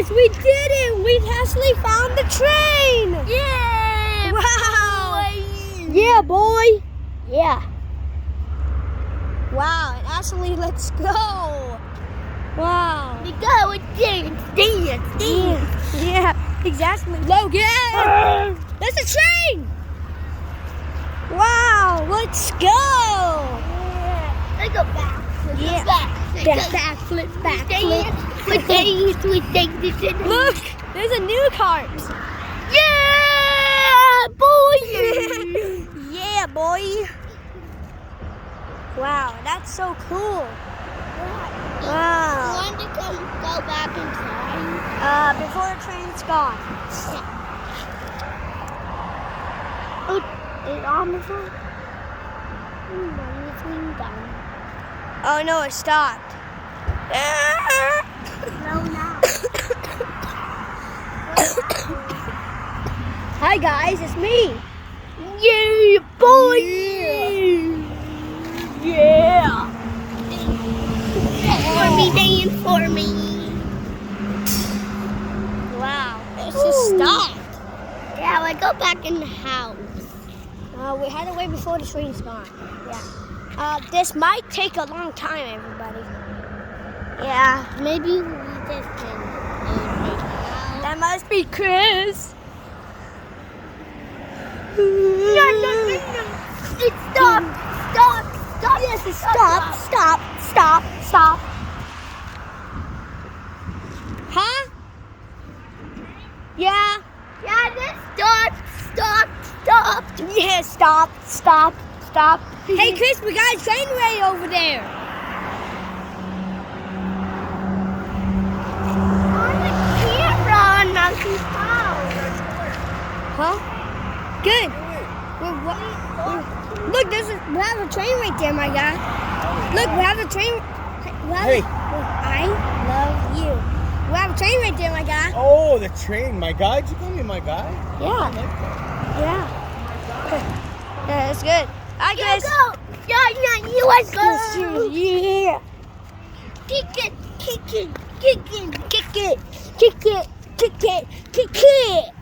guys, we did it! We actually found the train! Yeah! Wow! Boy. Yeah, boy! Yeah. Wow, and actually, let's go! Wow. We go and dance. Yeah, exactly. Logan! There's a train! Wow, let's go! Let's go back. Yeah. Backflip. We dance. Look, there's a new cart. Yeah, boy. Yeah, boy. Wow, that's so cool. Wow. Want to go back inside? Before the train's gone. It's on the phone. It's going down. Oh no, it stopped. No, now. Hi guys, it's me. Yeah, boy. Yeah. For me, dance for me. Wow, it's just stopped. Yeah, we go back in the house. We had to wait before the train's gone. Yeah. This might take a long time, everybody. Yeah. Maybe we just can. That must be Chris. No. It stopped. Stop. Yes, it stop. Huh? Yeah. Yeah, this stop. Yeah, stop. Hey, Chris, we got a train right over there. On the camera on Monkey's house. Huh? Good. Look, we have a train right there, my guy. Look, we have a train. Hey. I love you. We have a train right there, my guy. Oh, the train, my guy. Did you call me my guy? Yeah. I like that. Yeah, that's good. All right, guys. Yeah, you let's go. Yeah. Kick it. Kick it.